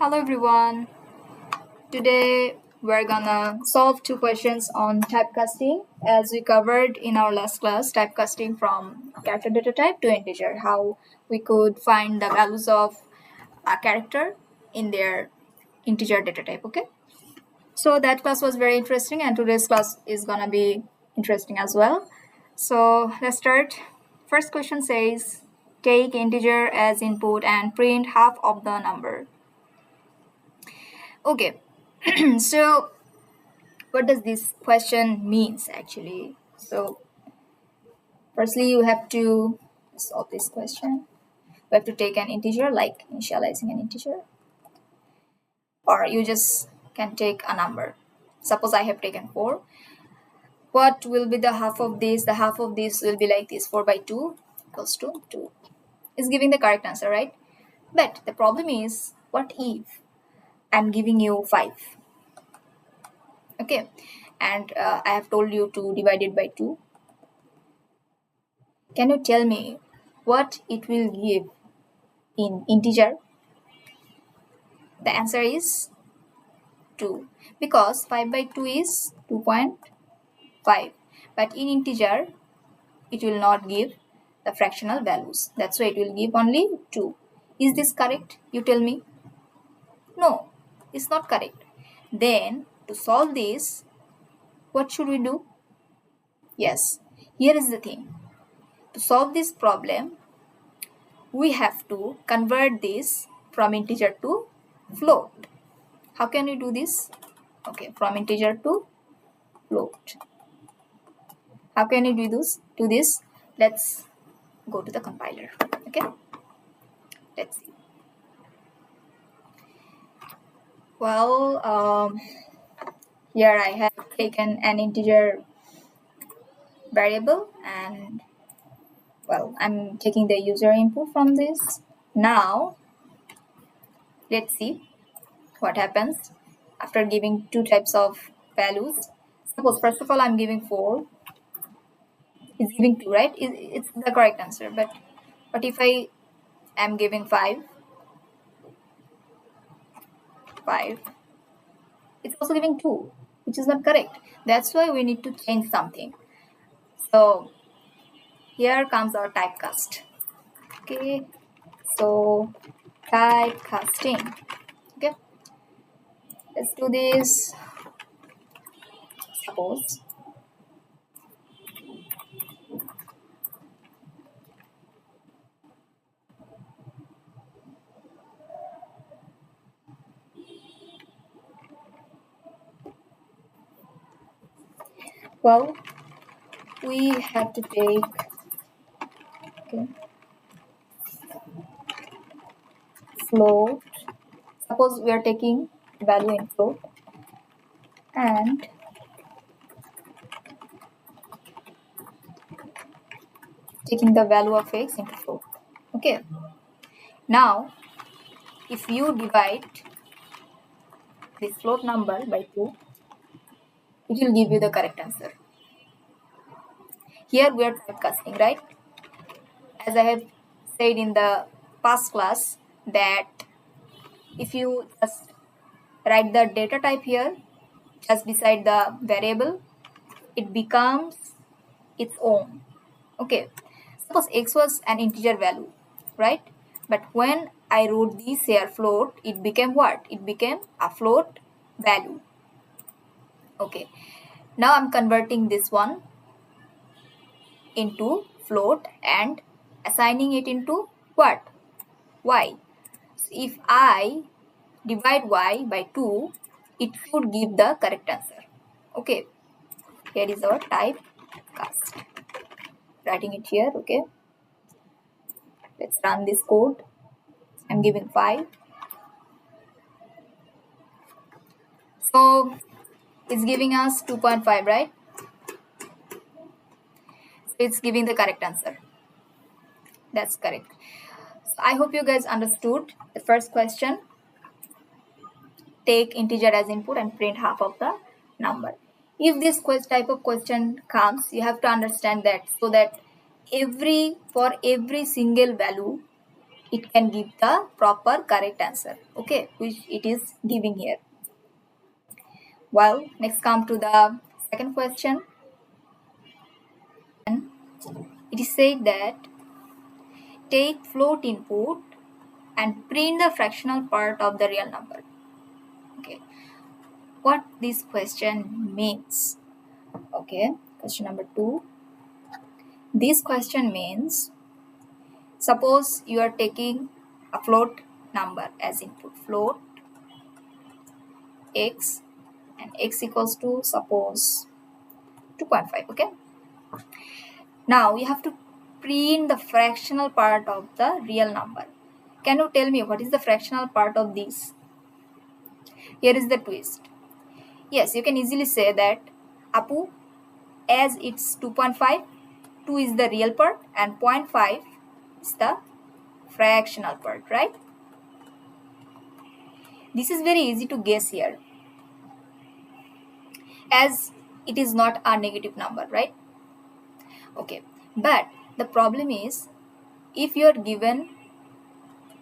Hello everyone. Today we're gonna solve two questions on typecasting as we covered in our last class, typecasting from character data type to integer, how we could find the values of a character in their integer data type. Okay, so that class was very interesting and today's class is gonna be interesting as well. So let's start. First question says take integer as input and print half of the number. Okay, so what does this question means actually? So firstly you have to solve this question. You have to take an integer, like initializing an integer, or you just can take a number. Suppose I have taken 4. What will be the half of this? The half of this will be like this: 4 by 2 equals to 2. It's giving the correct answer, right? But the problem is, what if I'm giving you 5? Okay, and I have told you to divide it by 2. Can you tell me what it will give in integer? The answer is 2, because 5 by 2 is 2.5, but in integer it will not give the fractional values. That's why it will give only 2. Is this correct? You tell me. No, it's not correct. Then to solve this, what should we do? Yes, here is the thing. To solve this problem, we have to convert this from integer to float. How can we do this? Okay, from integer to float. How can we do this? Let's go to the compiler. Okay, let's see. Well, here I have taken an integer variable and well, I'm taking the user input from this. Now let's see what happens after giving two types of values. Suppose first of all I'm giving 4. It's giving 2, right? It's the correct answer. But what if I am giving 5? It's also giving 2, which is not correct. That's why we need to change something. So here comes our typecast. Okay, so typecasting. Okay, let's do this. Suppose well, we have to take float. Suppose we are taking value in float and taking the value of x into float. Okay, now if you divide this float number by 2, it will give you the correct answer. Here we are typecasting, right? As I have said in the past class that if you just write the data type here just beside the variable, it becomes its own. Okay, suppose x was an integer value, right? But when I wrote this here float, it became what? It became a float value. Okay, now I'm converting this one into float and assigning it into what? Y. So if I divide y by 2, it should give the correct answer. Okay, here is our typecast. Writing it here. Okay, let's run this code. I'm giving 5. So it's giving us 2.5, right? So it's giving the correct answer. That's correct. So I hope you guys understood the first question. Take integer as input and print half of the number. If this type of question comes, you have to understand that so that for every single value, it can give the proper correct answer, okay, which it is giving here. Well, next come to the second question. It is said that take float input and print the fractional part of the real number. Okay, what this question means? Okay, question number 2. This question means, suppose you are taking a float number as input, float x, and x equals to suppose 2.5. Okay, now you have to print the fractional part of the real number. Can you tell me what is the fractional part of this? Here is the twist. Yes, you can easily say that, Apu, as it's 2.5, 2 is the real part and 0.5 is the fractional part, right? This is very easy to guess here, as it is not a negative number, right? Okay, but the problem is, if you are given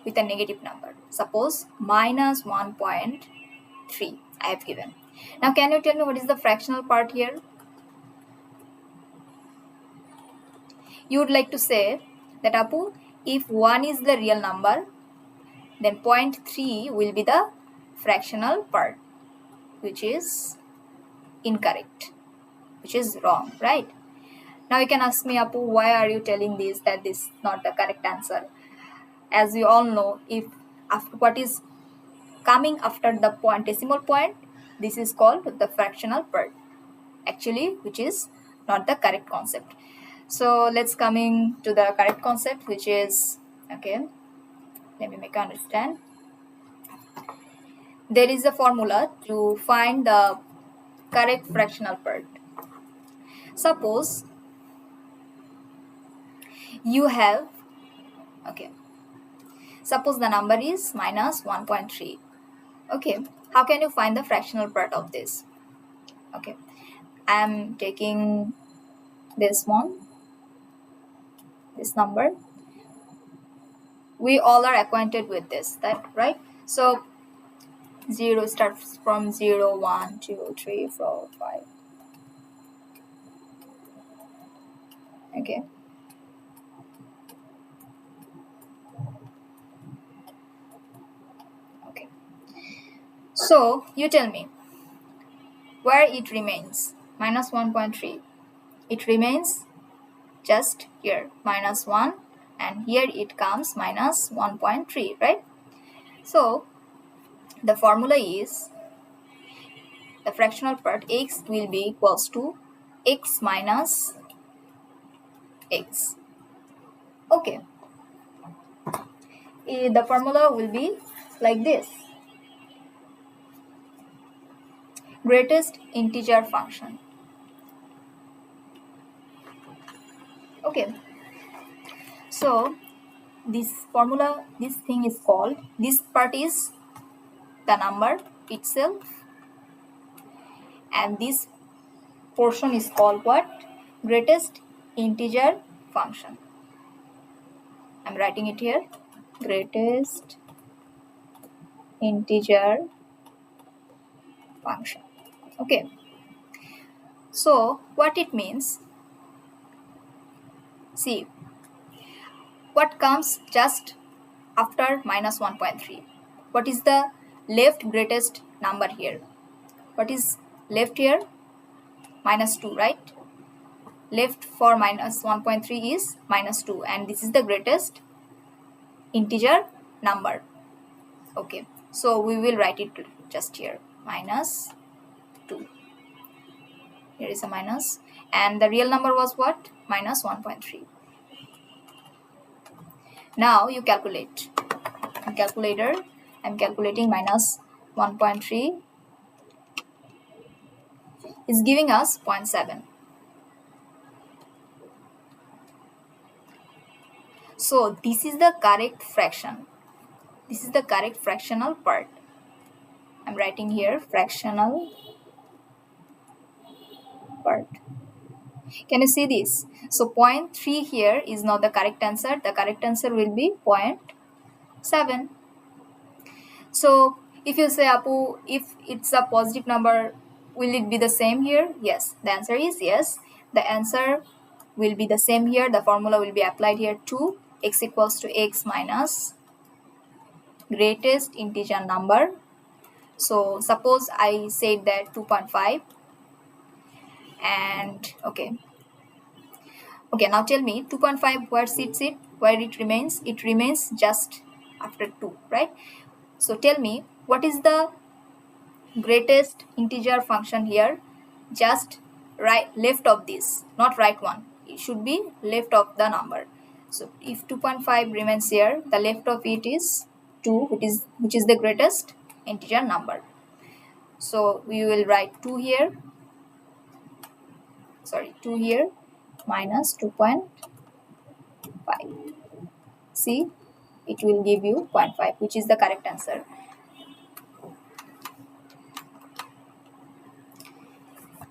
with a negative number, suppose minus 1.3 I have given. Now can you tell me what is the fractional part here? You would like to say that, Apu, if 1 is the real number, then 0.3 will be the fractional part, which is incorrect, which is wrong, right? Now you can ask me, Apu, why are you telling this, that this is not the correct answer? As you all know, if after what is coming after the point, decimal point, this is called the fractional part, actually, which is not the correct concept. So let's coming to the correct concept, which is, okay, let me make you understand. There is a formula to find the correct fractional part. Suppose you have, okay, suppose the number is minus 1.3. Okay, how can you find the fractional part of this? Okay, I am taking this one, this number. We all are acquainted with this, that right? So 0 starts from 0, 1, 2, 3, 4, 5. Okay, okay. So you tell me where it remains minus 1.3. It remains just here, minus 1, and here it comes minus 1.3, right? So the formula is, the fractional part x will be equals to x minus x. Okay, the formula will be like this: greatest integer function. Okay, so this formula, this thing is called, this part is the number itself, and this portion is called what? Greatest integer function. I'm writing it here, greatest integer function. Okay, so what it means, see what comes just after minus 1.3. What is the left greatest number here? What is left here? Minus 2, right? Left for minus 1.3 is minus 2, and this is the greatest integer number. Okay, so we will write it just here, minus 2. Here is a minus, and the real number was what? Minus 1.3. Now you calculate. In calculator, I'm calculating minus 1.3 is giving us 0.7. So this is the correct fraction. This is the correct fractional part. I'm writing here fractional part. Can you see this? So 0.3 here is not the correct answer. The correct answer will be 0.7. 7. So if you say, Apu, if it's a positive number, will it be the same here? Yes. The answer is yes. The answer will be the same here. The formula will be applied here too. X equals to x minus greatest integer number. So suppose I said that 2.5 and okay, now tell me 2.5 where sits it, where it remains? It remains just after 2, right? So tell me what is the greatest integer function here, just right left of this, not right one, it should be left of the number. So if 2.5 remains here, the left of it is 2, which is the greatest integer number. So we will write 2 here, 2 here minus 2.5. See, it will give you 0.5, which is the correct answer.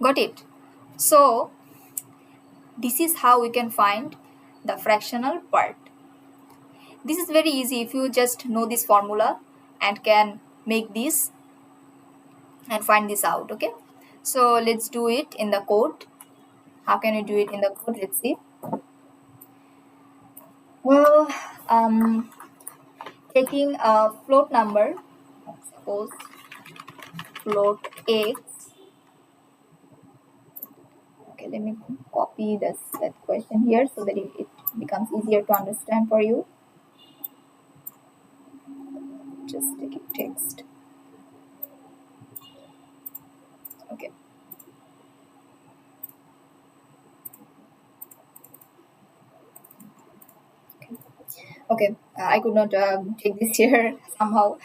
Got it? So this is how we can find the fractional part. This is very easy if you just know this formula and can make this and find this out. Okay, so let's do it in the code. How can we do it in the code? Let's see. Well, taking a float number, suppose float x. Okay, let me copy that question here so that it becomes easier to understand for you. Just take it text. Okay. Okay, I could not take this here somehow.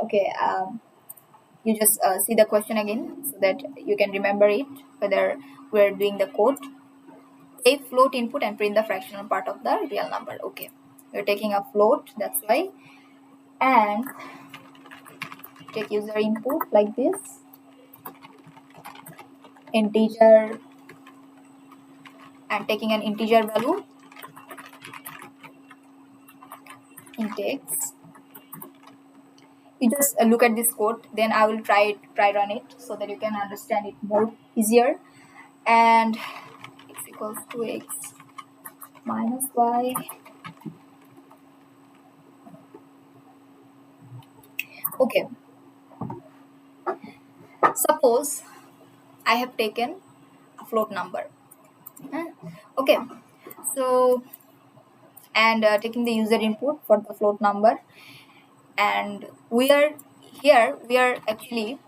Okay, you just see the question again so that you can remember it, whether we're doing the code. Take float input and print the fractional part of the real number. Okay, we're taking a float, that's why. And take user input like this, integer, and taking an integer value, int x. You just look at this code, then I will try run it so that you can understand it more easier. And x equals to x minus y. Okay, suppose I have taken a float number. Okay, so and taking the user input for the float number, and we are actually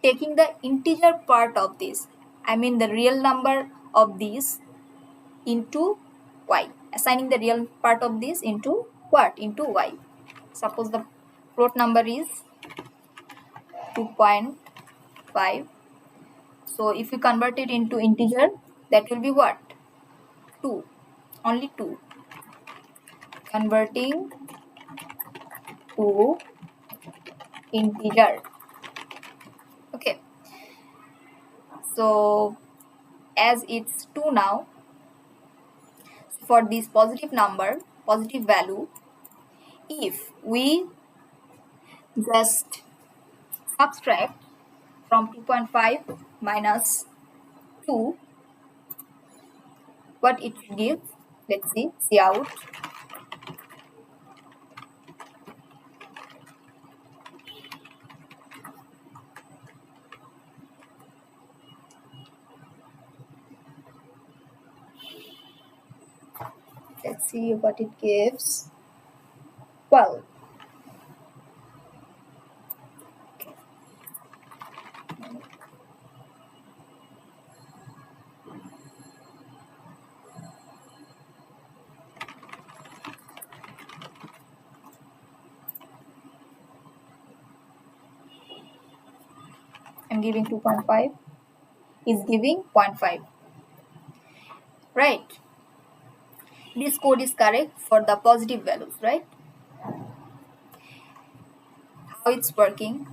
taking the integer part of this, I mean the real number of this, into y, assigning the real part of this into what? Into y. Suppose the float number is 2.5. So if you convert it into integer, that will be what? 2. Only 2. Converting to integer. Okay. So as it's 2 now, for this positive number, positive value, if we just subtract from 2.5 minus 2, what it will give? Let's see out. Let's see what it gives. 12. I'm giving 2.5 is giving 0.5, right? This code is correct for the positive values, right? How it's working,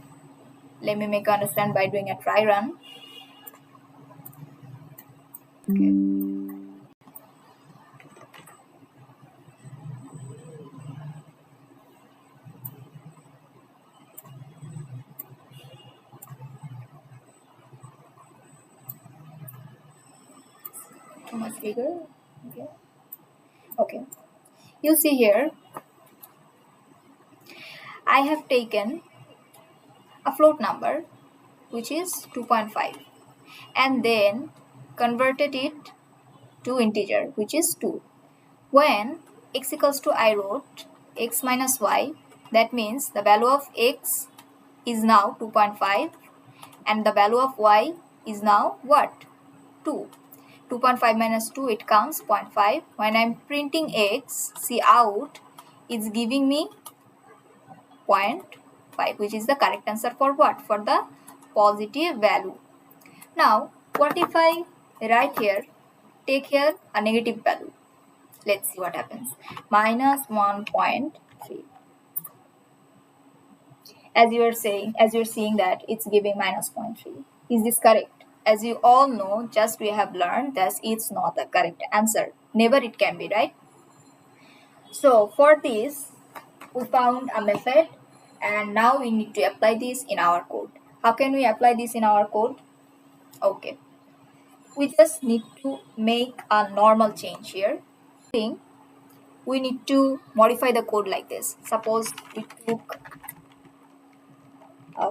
let me make you understand by doing a try run. Okay. too much bigger. Okay. You see here, I have taken a float number which is 2.5 and then converted it to integer which is 2. When x equals to, I wrote x minus y, that means the value of x is now 2.5 and the value of y is now what? 2. 2.5 minus 2, it comes 0.5. When I'm printing x, see out, it's giving me 0.5, which is the correct answer for what? For the positive value. Now, what if I write here, take here a negative value? Let's see what happens. Minus 1.3. As you're seeing that it's giving minus 0.3. Is this correct? As you all know, just we have learned that it's not the correct answer. Never it can be, right? So for this, we found a method and now we need to apply this in our code. How can we apply this in our code? Okay. We just need to make a normal change here. We need to modify the code like this. Suppose we took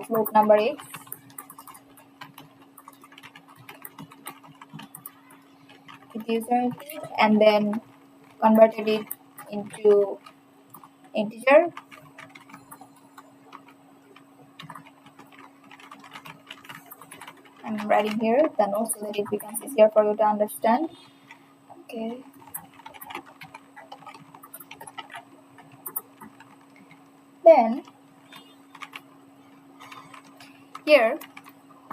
float number x, and then converted it into integer. I'm writing here the note so that it becomes easier for you to understand. Okay. Then here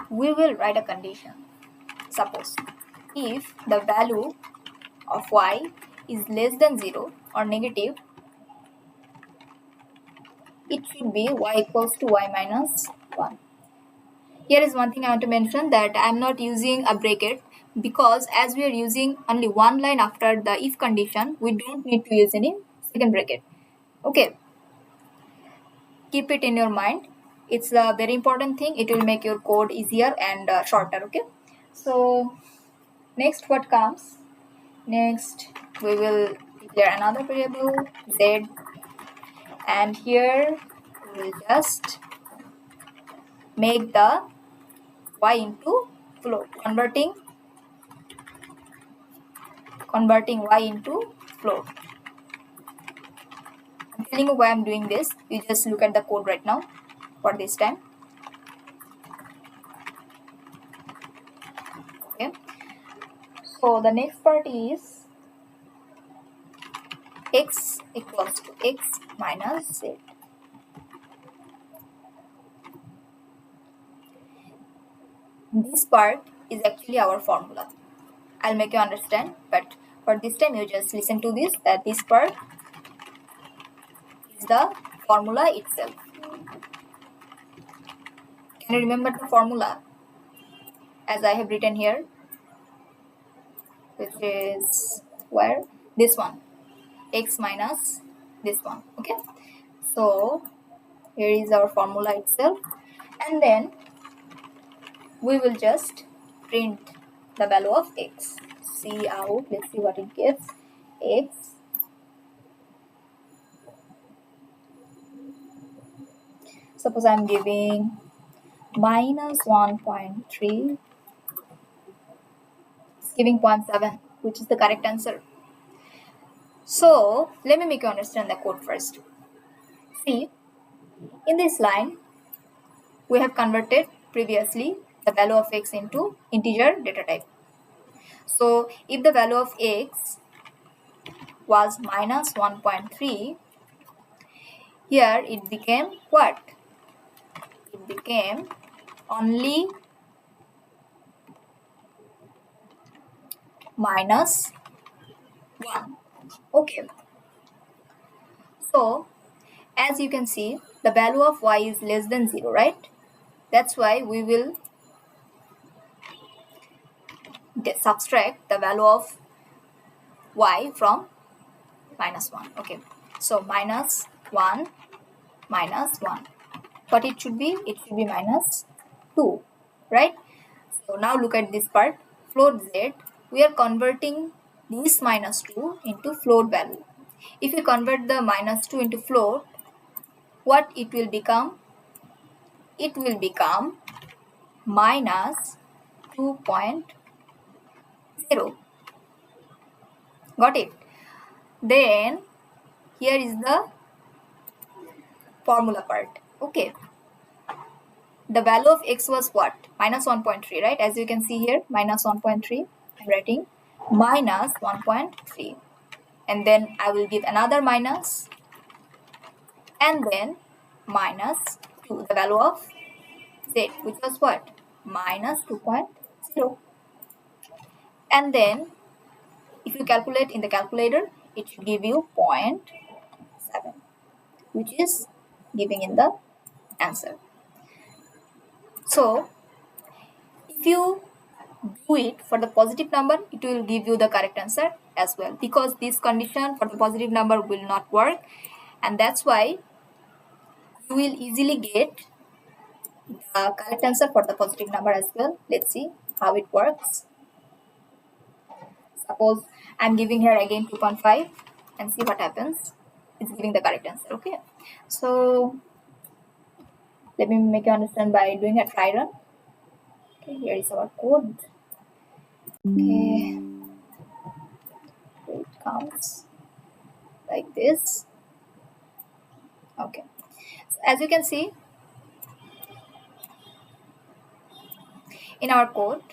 we will write a condition. Suppose if the value of y is less than 0 or negative, it should be y equals to y minus 1. Here is one thing I want to mention, that I am not using a bracket because as we are using only one line after the if condition, we don't need to use any second bracket. Okay. Keep it in your mind. It's a very important thing. It will make your code easier and shorter. Okay. So next what comes? Next we will declare another variable z, and here we will just make the y into float, converting y into float. I'm telling you why I'm doing this. You just look at the code right now for this time. Okay. So the next part is x equals to x minus z. This part is actually our formula. I'll make you understand, but for this time you just listen to this, that this part is the formula itself. Can you remember the formula as I have written here, which is where this one, x minus this one. Okay, so here is our formula itself, and then we will just print the value of x. See out, let's see what it gives. X suppose I'm giving minus 1.3, it's giving 0.7, which is the correct answer. So let me make you understand the code first. See, in this line we have converted previously the value of x into integer data type. So if the value of x was minus 1.3, here it became what? It became only minus 1. Okay. So as you can see, the value of y is less than 0, right? That's why we will subtract the value of y from minus 1. Okay. So minus 1 minus 1. What it should be? It should be minus 2, right? So now look at this part. Float z we are converting this minus 2 into float value. If you convert the minus 2 into float, what it will become? It will become minus 2.0. Got it? Then here is the formula part. Okay. The value of x was what? Minus 1.3, right? As you can see here, minus 1.3. I'm writing minus 1.3. And then I will give another minus. And then minus 2. The value of z, which was what? Minus 2.0. And then if you calculate in the calculator, it should give you 0.7, which is giving in the answer. So if you do it for the positive number, it will give you the correct answer as well, because this condition for the positive number will not work, and that's why you will easily get the correct answer for the positive number as well. Let's see how it works. Suppose I'm giving here again 2.5 and see what happens. It's giving the correct answer. Okay, so let me make you understand by doing a try run. Okay, here is our code. Okay, it comes like this. Okay, so as you can see in our code,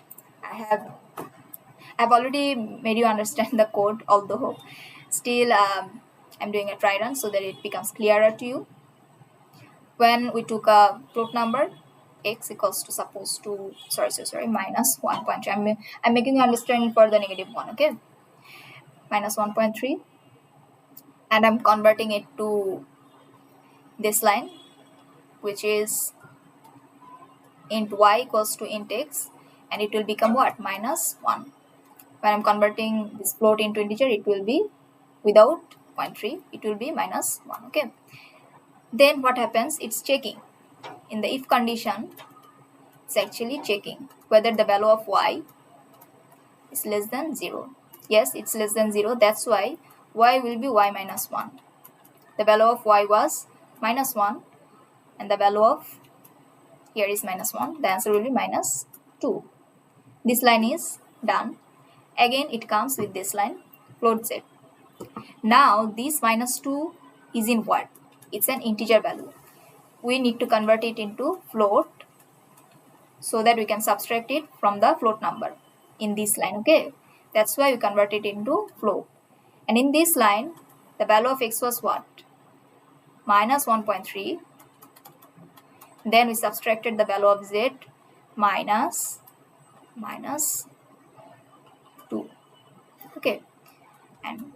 I've already made you understand the code, although still I'm doing a try run so that it becomes clearer to you. When we took a float number, x equals to suppose to minus 1.3. I'm making you understand for the negative one. Okay, minus 1.3, and I'm converting it to this line, which is int y equals to int x, and it will become what? Minus 1. When I'm converting this float into integer, it will be without 0.3, it will be minus 1. Okay, then what happens? It's checking. In the if condition, it's actually checking whether the value of y is less than 0. Yes, it's less than 0. That's why y will be y minus 1. The value of y was minus 1, and the value of here is minus 1. The answer will be minus 2. This line is done. Again, it comes with this line, float z. Now, this minus 2 is in what? It's an integer value. We need to convert it into float so that we can subtract it from the float number in this line. Okay, that's why we convert it into float. And in this line, the value of x was what? Minus 1.3. Then we subtracted the value of z, minus 2. Okay, and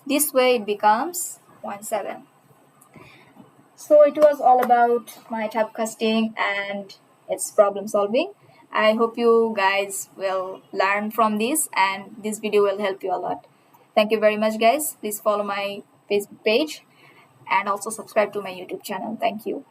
this way it becomes 0.7. So it was all about my typecasting and its problem solving. I hope you guys will learn from this, and this video will help you a lot. Thank you very much, guys. Please follow my Facebook page and also subscribe to my YouTube channel. Thank you.